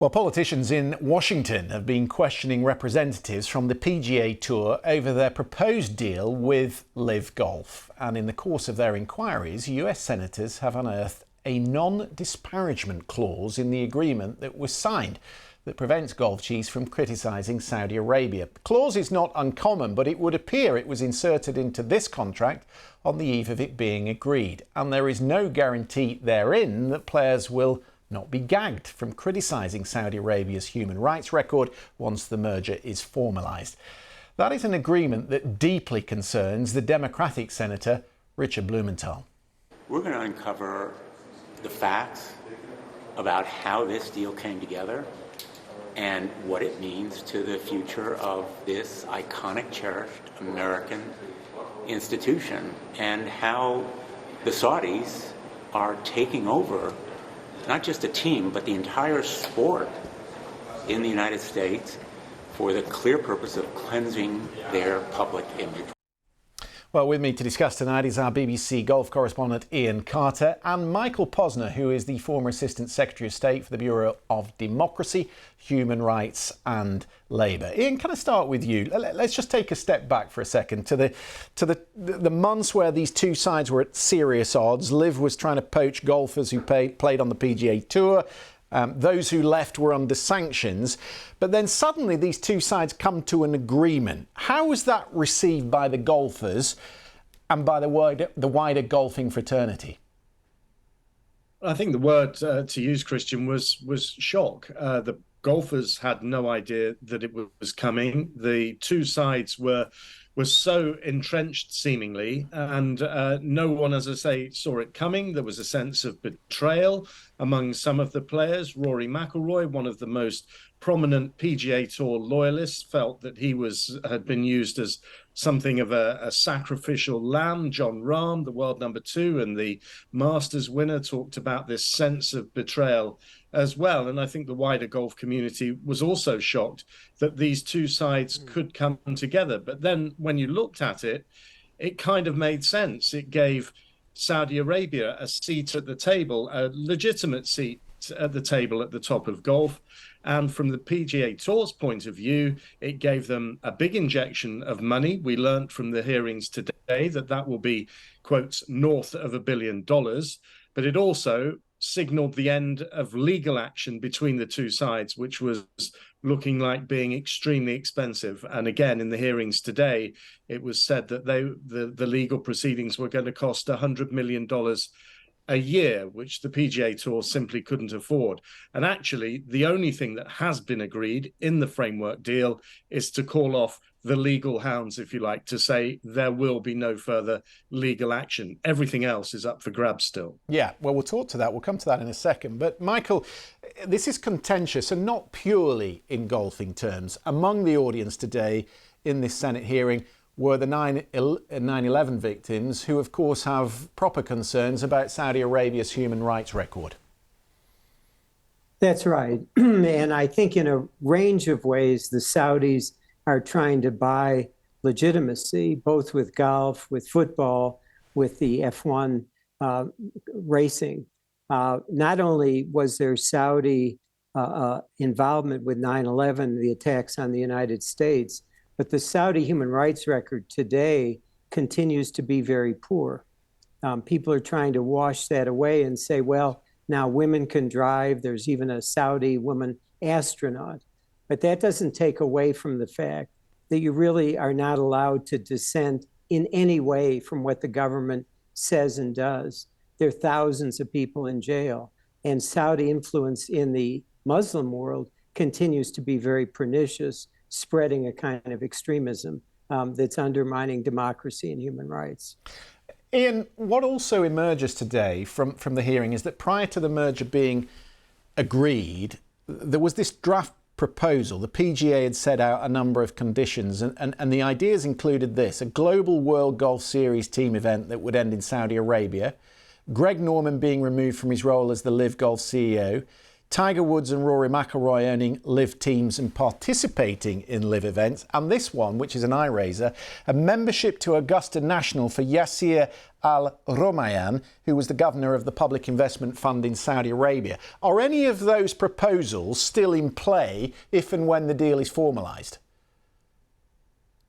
Well, politicians in Washington have been questioning representatives from the PGA Tour over their proposed deal with LIV Golf. And in the course of their inquiries, US senators have unearthed a non-disparagement clause in the agreement that was signed that prevents golf chiefs from criticising Saudi Arabia. The clause is not uncommon, but it would appear it was inserted into this contract on the eve of it being agreed. And there is no guarantee therein that players will not be gagged from criticising Saudi Arabia's human rights record once the merger is formalised. That is an agreement that deeply concerns the Democratic Senator Richard Blumenthal. We're going to uncover the facts about how this deal came together and what it means to the future of this iconic, cherished American institution, and how the Saudis are taking over not just a team, but the entire sport in the United States for the clear purpose of cleansing their public image. Well, with me to discuss tonight is our BBC golf correspondent Ian Carter and Michael Posner, who is the former Assistant Secretary of State for the Bureau of Democracy, Human Rights and Labour. Ian, can I start with you? Let's just take a step back for a second to the months where these two sides were at serious odds. LIV was trying to poach golfers who played on the PGA Tour. Those who left were under sanctions. But then suddenly these two sides come to an agreement. How was that received by the golfers and by the wider golfing fraternity? I think the word to use, Christian, was shock. The golfers had no idea that it was coming. The two sides were so entrenched, seemingly, and no one, as I say, saw it coming. There was a sense of betrayal among some of the players. Rory McIlroy, one of the most prominent PGA Tour loyalists, felt that he had been used as something of a sacrificial lamb. John Rahm, the world number 2 and the Masters winner, talked about this sense of betrayal as well. And I think the wider golf community was also shocked that these two sides could come together. But then when you looked at it, it kind of made sense. It gave Saudi Arabia a seat at the table, a legitimate seat at the table at the top of golf. And from the PGA Tour's point of view, it gave them a big injection of money. We learned from the hearings today that will be, quotes, north of $1 billion. But it also signaled the end of legal action between the two sides, which was looking like being extremely expensive. And again, in the hearings today, it was said that the legal proceedings were going to cost $100 million a year, which the PGA Tour simply couldn't afford. And actually, the only thing that has been agreed in the framework deal is to call off the legal hounds, if you like, to say there will be no further legal action. Everything else is up for grabs still. Yeah, well, we'll talk to that. We'll come to that in a second. But Michael, this is contentious and not purely in golfing terms. Among the audience today in this Senate hearing were the 9/11 victims, who of course have proper concerns about Saudi Arabia's human rights record. That's right. And I think in a range of ways, the Saudis are trying to buy legitimacy, both with golf, with football, with the F1 racing. Not only was there Saudi involvement with 9/11, the attacks on the United States, but the Saudi human rights record today continues to be very poor. People are trying to wash that away and say, well, now women can drive. There's even a Saudi woman astronaut. But that doesn't take away from the fact that you really are not allowed to dissent in any way from what the government says and does. There are thousands of people in jail. And Saudi influence in the Muslim world continues to be very pernicious, spreading a kind of extremism that's undermining democracy and human rights. Ian, what also emerges today from the hearing is that prior to the merger being agreed, there was this draft proposal. The PGA had set out a number of conditions, and the ideas included this: a global World Golf Series team event that would end in Saudi Arabia, Greg Norman being removed from his role as the LIV Golf CEO, Tiger Woods and Rory McIlroy owning LIV teams and participating in LIV events. And this one, which is an eye-raiser, a membership to Augusta National for Yasir Al-Rumayyan, who was the governor of the Public Investment Fund in Saudi Arabia. Are any of those proposals still in play if and when the deal is formalised?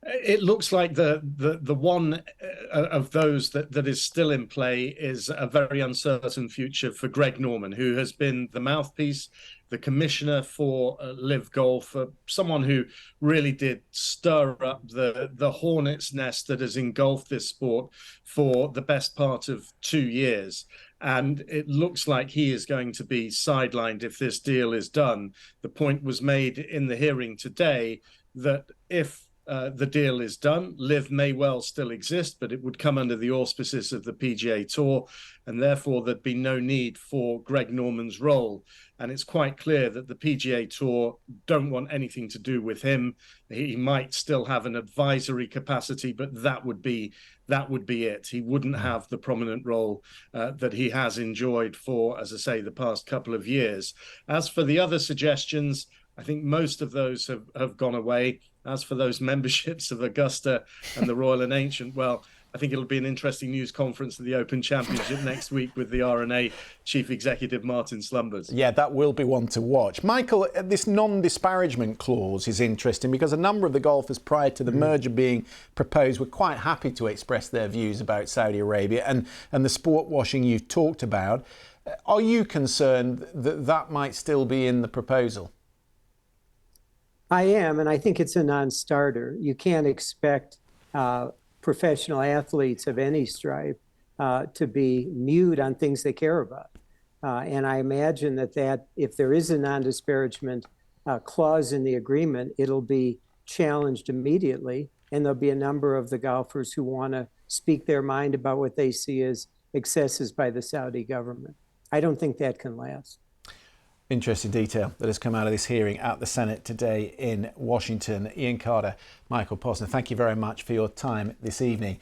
It looks like the one of those that is still in play is a very uncertain future for Greg Norman, who has been the mouthpiece, the commissioner for LIV Golf, someone who really did stir up the hornet's nest that has engulfed this sport for the best part of 2 years. And it looks like he is going to be sidelined if this deal is done. The point was made in the hearing today that if the deal is done, LIV may well still exist, but it would come under the auspices of the PGA Tour, and therefore there'd be no need for Greg Norman's role. And it's quite clear that the PGA Tour don't want anything to do with him. He might still have an advisory capacity, but that would be it. He wouldn't have the prominent role that he has enjoyed for, as I say, the past couple of years. As for the other suggestions, I think most of those have gone away. As for those memberships of Augusta and the Royal and Ancient, well, I think it'll be an interesting news conference at the Open Championship next week with the R&A Chief Executive Martin Slumbers. Yeah, that will be one to watch. Michael, this non-disparagement clause is interesting because a number of the golfers prior to the merger being proposed were quite happy to express their views about Saudi Arabia and the sport washing you've talked about. Are you concerned that that might still be in the proposal? I am, and I think it's a non-starter. You can't expect professional athletes of any stripe to be mute on things they care about. And I imagine that if there is a non-disparagement clause in the agreement, it'll be challenged immediately, and there'll be a number of the golfers who want to speak their mind about what they see as excesses by the Saudi government. I don't think that can last. Interesting detail that has come out of this hearing at the Senate today in Washington. Ian Carter, Michael Posner, thank you very much for your time this evening.